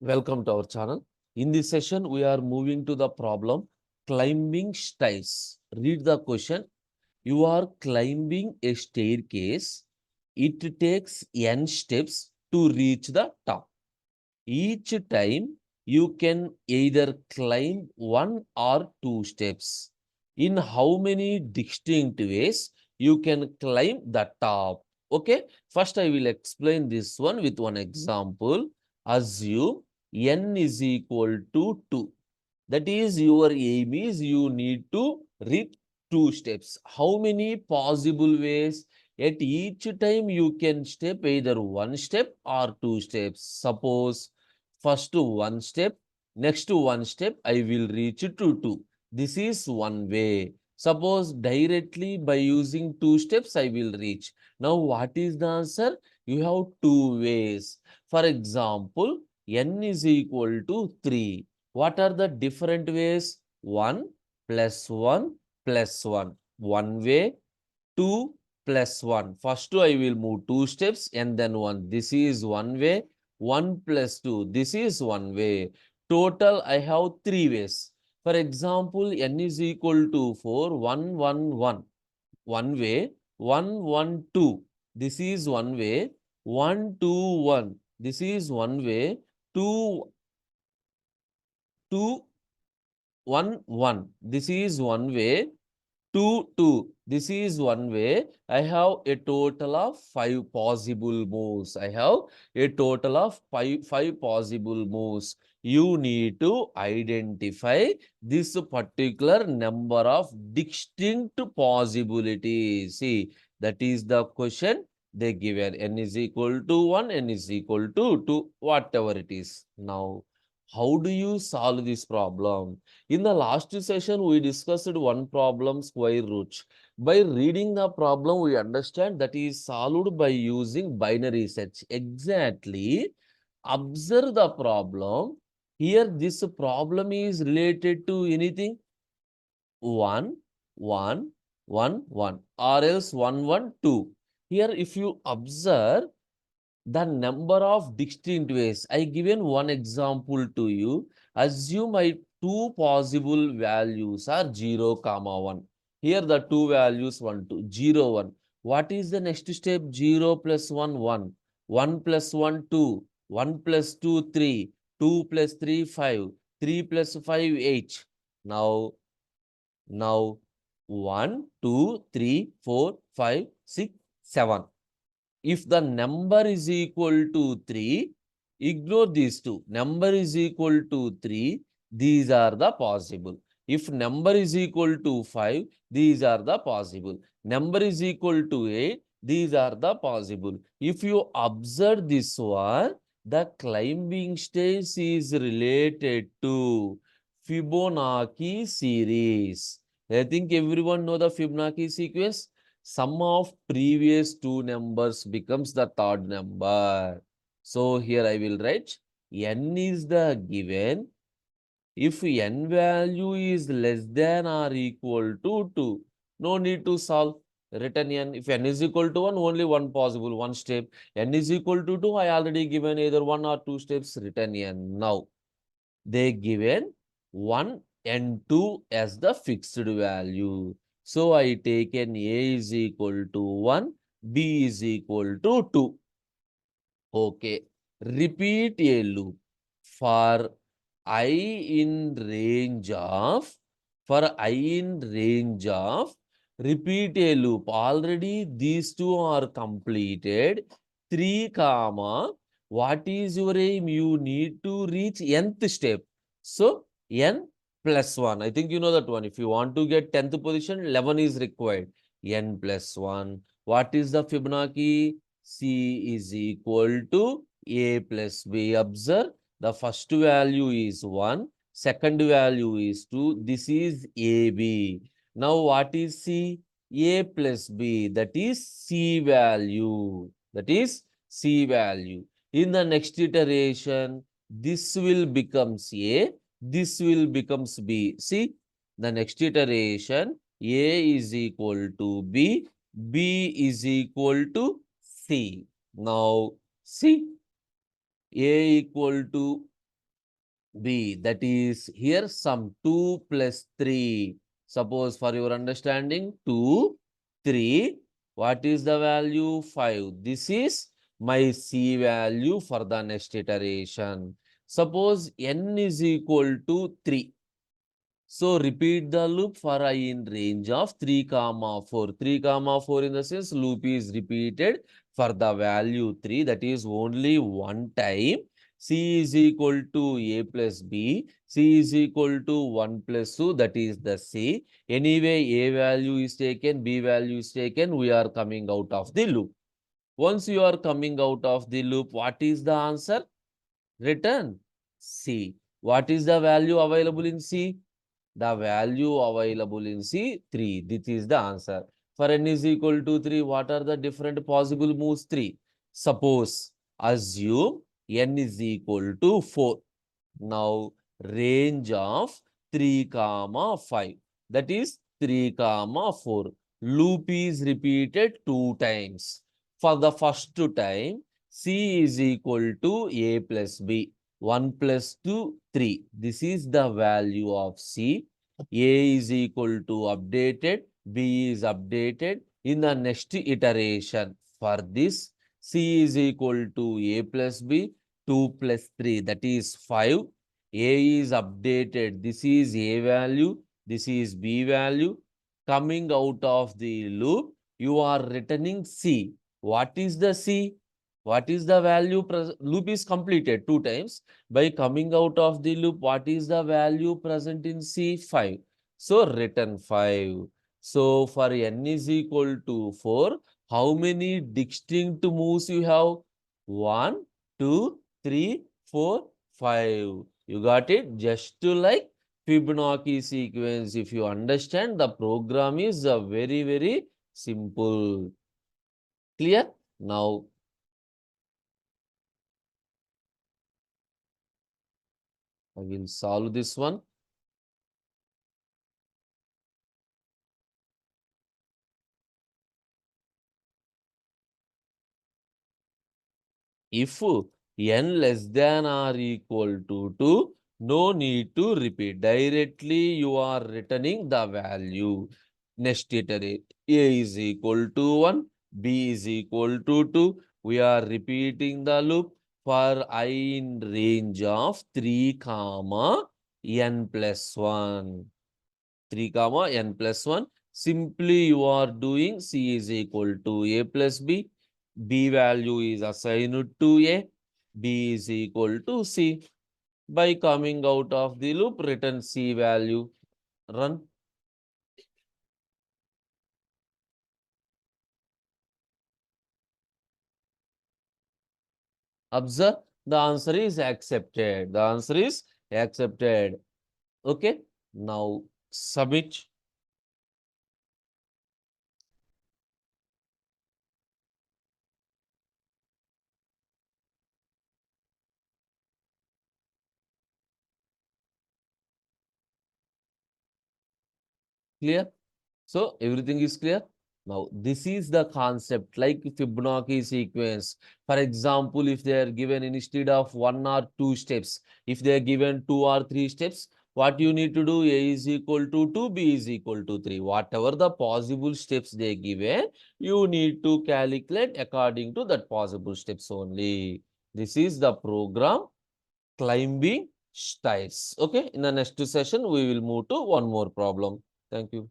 Welcome to our channel. In this session, we are moving to the problem climbing stairs. Read the question. You are climbing a staircase. It takes n steps to reach the top. Each time you can either climb one or two steps. In how many distinct ways you can climb the top? Okay, first I will explain this one with one example. Assume n is equal to 2. That is, your aim is you need to reach 2 steps. How many possible ways? At each time you can step either one step or 2 steps. Suppose first one step, next one step, I will reach to 2. This is one way. Suppose directly by using 2 steps, I will reach. Now, what is the answer? You have 2 ways. For example, n is equal to 3. What are the different ways? 1 plus 1 plus 1. One way, 2 plus 1. First I will move 2 steps and then 1. This is one way. 1 plus 2. This is one way. Total, I have 3 ways. For example, n is equal to 4, 1, 1, 1. One way, 1, 1, 2. This is one way. 1, 2, 1. This is one way. 2, 2, 1, 1. This is one way. 2, 2. This is one way. I have a total of 5 possible moves. I have a total of five possible moves. You need to identify this particular number of distinct possibilities. See, that is the question they given. N is equal to 1, n is equal to 2, whatever it is. Now, how do you solve this problem? In the last session, we discussed one problem, square root. By reading the problem, we understand that is solved by using binary search. Exactly. Observe the problem. Here, this problem is related to anything. 1, 1, 1, 1, or else 1, 1, 2. Here, if you observe, the number of distinct ways. I given one example to you. Assume my two possible values are 0, comma 1. Here the two values 1, 2, 0, 1. What is the next step? 0 plus 1, 1. 1 plus 1, 2. 1 plus 2, 3. 2 plus 3, 5. 3 plus 5, 8. Now 1, 2, 3, 4, 5, 6, 7. If the number is equal to 3, ignore these two. Number is equal to 3, these are the possible. If number is equal to 5, these are the possible. Number is equal to 8, these are the possible. If you observe this one, the climbing stage is related to Fibonacci series. I think everyone know the Fibonacci sequence. Sum of previous two numbers becomes the third number. So here I will write n is the given. If n value is less than or equal to 2, no need to solve. Written n. If n is equal to 1, only one possible, one step. N is equal to 2, I already given either 1 or 2 steps. Written n. Now, they given 1 and 2 as the fixed value. So I taken A is equal to 1, B is equal to 2. Okay. Repeat a loop for I in range of, repeat a loop. Already these two are completed. 3, comma, what is your aim? You need to reach nth step. So, n plus 1. I think you know that one. If you want to get 10th position, 11 is required. N plus 1. What is the Fibonacci? C is equal to A plus B. Observe, the first value is 1. Second value is 2. This is AB. Now, what is C? A plus B. That is C value. That is C value. In the next iteration, this will becomes A, this will becomes B. See, the next iteration, A is equal to B, B is equal to C. Now, see, A equal to B. That is here sum 2 plus 3. Suppose for your understanding 2, 3. What is the value? 5. This is my C value for the next iteration. Suppose n is equal to 3. So repeat the loop for I in range of 3 comma 4. 3 comma 4 in the sense loop is repeated for the value 3, that is only one time. C is equal to A plus B. C is equal to 1 plus 2, that is the C. Anyway, A value is taken, B value is taken. We are coming out of the loop. Once you are coming out of the loop, what is the answer? Return C. What is the value available in C? The value available in C, 3. This is the answer. For n is equal to 3, what are the different possible moves? 3. Suppose, assume n is equal to 4. Now, range of 3 comma 5. That is 3 comma 4. Loop is repeated 2 times. For the first time, C is equal to A plus B. 1 plus 2, 3. This is the value of C. A is equal to updated, B is updated in the next iteration. For this, C is equal to A plus B, 2 plus 3, that is 5. A is updated. This is A value, this is B value. Coming out of the loop, you are returning C. What is the C? What is the value? Loop is completed 2 times. By coming out of the loop, what is the value present in C? 5. So return 5. So for n is equal to 4, how many distinct moves you have? 1, 2, 3, 4, 5. You got it? Just to like Fibonacci sequence. If you understand, the program is very, very simple. Clear? Now, I will solve this one. If n less than or equal to 2, no need to repeat. Directly you are returning the value. Next iterate. A is equal to 1, B is equal to 2. We are repeating the loop for I in range of 3 comma n plus 1. 3 comma n plus 1. Simply you are doing C is equal to A plus B. B value is assigned to A. B is equal to C. By coming out of the loop, return C value. Run. Observe, the answer is accepted. The answer is accepted. Okay. Now submit. Clear? So everything is clear. Now, this is the concept like Fibonacci sequence. For example, if they are given instead of 1 or 2 steps, if they are given 2 or 3 steps, what you need to do? A is equal to 2, B is equal to 3. Whatever the possible steps they given, you need to calculate according to that possible steps only. This is the program climbing stairs. Okay. In the next session, we will move to one more problem. Thank you.